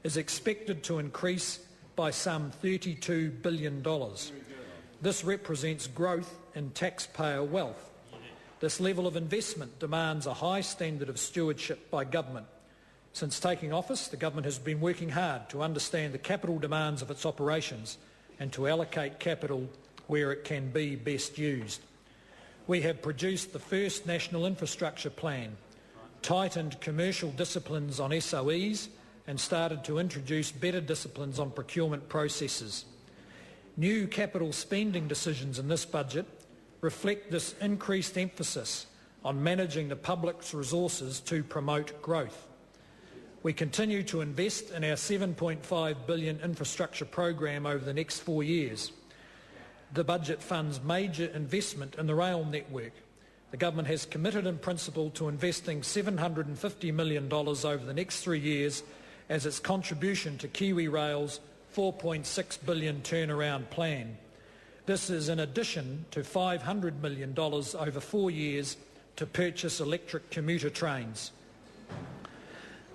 is expected to increase by some $32 billion. This represents growth in taxpayer wealth. This level of investment demands a high standard of stewardship by government. Since taking office, the government has been working hard to understand the capital demands of its operations and to allocate capital where it can be best used. We have produced the first National Infrastructure Plan, tightened commercial disciplines on SOEs and started to introduce better disciplines on procurement processes. New capital spending decisions in this budget reflect this increased emphasis on managing the public's resources to promote growth. We continue to invest in our $7.5 billion infrastructure program over the next 4 years. The budget funds major investment in the rail network. The government has committed in principle to investing $750 million over the next 3 years as its contribution to Kiwi Rail's $4.6 billion turnaround plan. This is in addition to $500 million over 4 years to purchase electric commuter trains.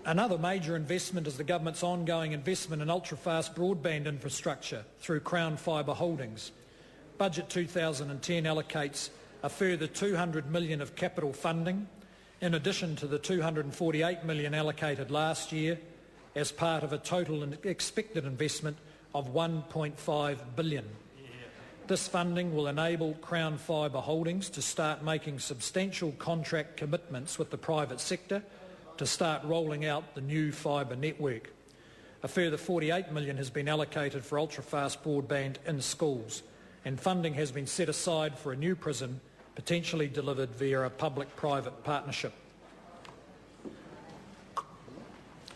Another major investment is the government's ongoing investment in ultra-fast broadband infrastructure through Crown Fibre Holdings. Budget 2010 allocates a further $200 million of capital funding, in addition to the $248 million allocated last year, as part of a total expected investment of $1.5 billion. This funding will enable Crown Fibre Holdings to start making substantial contract commitments with the private sector to start rolling out the new fibre network. A further $48 million has been allocated for ultra-fast broadband in schools, and funding has been set aside for a new prison, potentially delivered via a public-private partnership.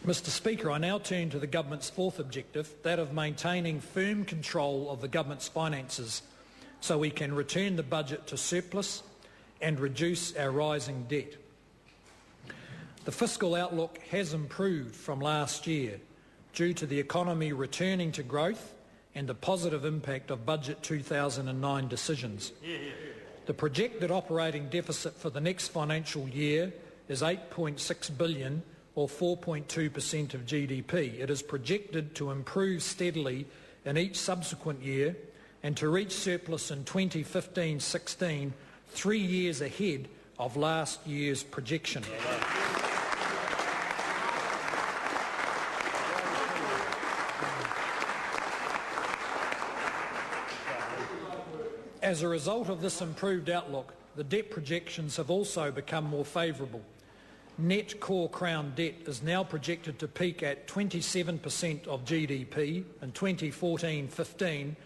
Mr Speaker, I now turn to the government's fourth objective, that of maintaining firm control of the government's finances so we can return the budget to surplus and reduce our rising debt. The fiscal outlook has improved from last year due to the economy returning to growth and the positive impact of Budget 2009 decisions. The projected operating deficit for the next financial year is $8.6 billion or 4.2% of GDP. It is projected to improve steadily in each subsequent year and to reach surplus in 2015-16, 3 years ahead of last year's projection. As a result of this improved outlook, the debt projections have also become more favourable. Net core Crown debt is now projected to peak at 27% of GDP in 2014-15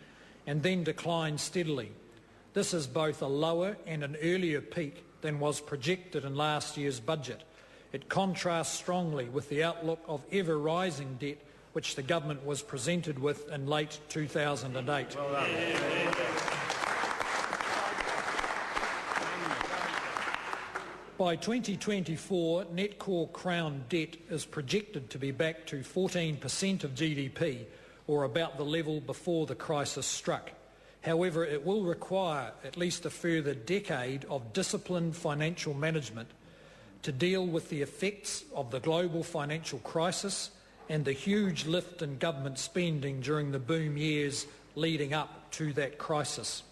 and then decline steadily. This is both a lower and an earlier peak than was projected in last year's budget. It contrasts strongly with the outlook of ever-rising debt which the government was presented with in late 2008. By 2024, net core Crown debt is projected to be back to 14% of GDP, or about the level before the crisis struck. However, it will require at least a further decade of disciplined financial management to deal with the effects of the global financial crisis and the huge lift in government spending during the boom years leading up to that crisis.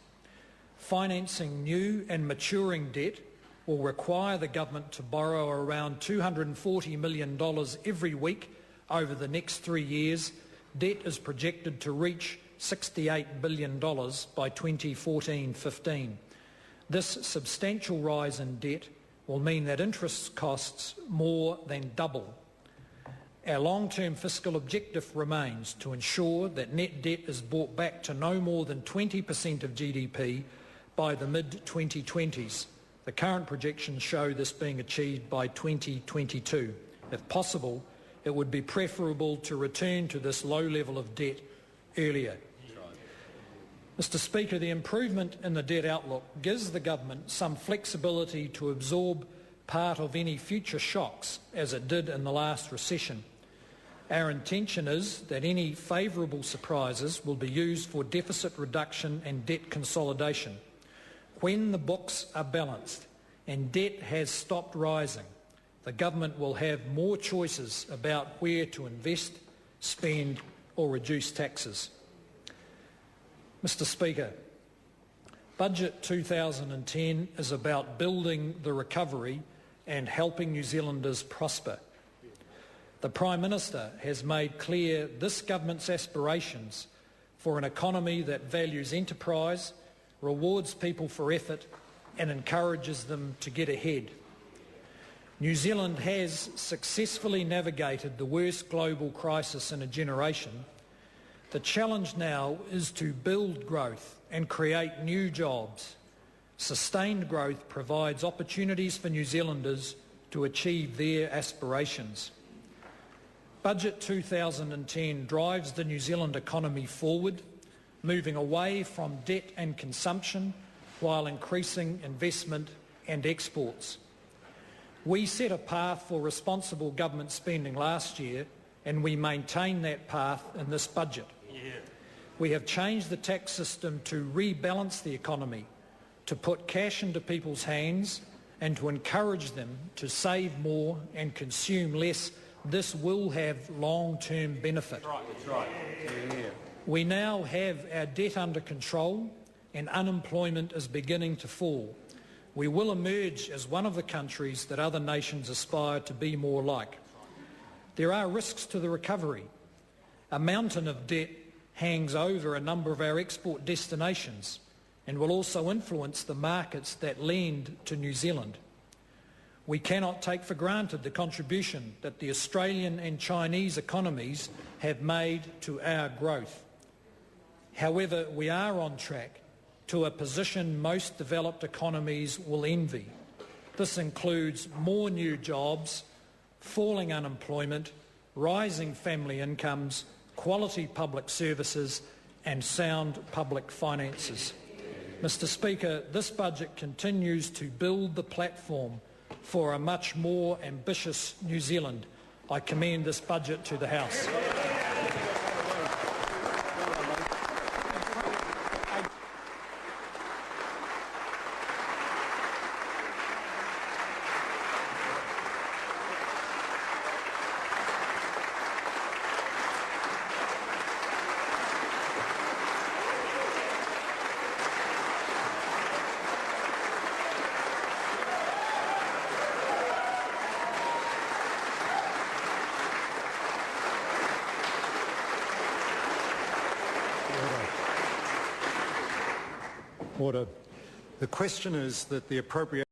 Financing new and maturing debt will require the government to borrow around $240 million every week over the next 3 years. Debt is projected to reach $68 billion by 2014-15. This substantial rise in debt will mean that interest costs more than double. Our long-term fiscal objective remains to ensure that net debt is brought back to no more than 20% of GDP by the mid-2020s. The current projections show this being achieved by 2022. If possible, it would be preferable to return to this low level of debt earlier. Mr Speaker, the improvement in the debt outlook gives the government some flexibility to absorb part of any future shocks, as it did in the last recession. Our intention is that any favourable surprises will be used for deficit reduction and debt consolidation. When the books are balanced and debt has stopped rising, the government will have more choices about where to invest spend or reduce taxes. Mr Speaker, Budget 2010 is about building the recovery and helping New Zealanders prosper. The Prime Minister has made clear this government's aspirations for an economy that values enterprise, rewards people for effort and encourages them to get ahead. New Zealand has successfully navigated the worst global crisis in a generation. The challenge now is to build growth and create new jobs. Sustained growth provides opportunities for New Zealanders to achieve their aspirations. Budget 2010 drives the New Zealand economy forward, moving away from debt and consumption while increasing investment and exports. We set a path for responsible government spending last year, and we maintain that path in this budget. We have changed the tax system to rebalance the economy, to put cash into people's hands and to encourage them to save more and consume less. This will have long-term benefit. That's right. We now have our debt under control and unemployment is beginning to fall. We will emerge as one of the countries that other nations aspire to be more like. There are risks to the recovery. A mountain of debt hangs over a number of our export destinations and will also influence the markets that lend to New Zealand. We cannot take for granted the contribution that the Australian and Chinese economies have made to our growth. However, we are on track to a position most developed economies will envy. This includes more new jobs, falling unemployment, rising family incomes, quality public services and sound public finances. Mr Speaker, this budget continues to build the platform for a much more ambitious New Zealand. I commend this budget to the House. Order. The question is that the appropriation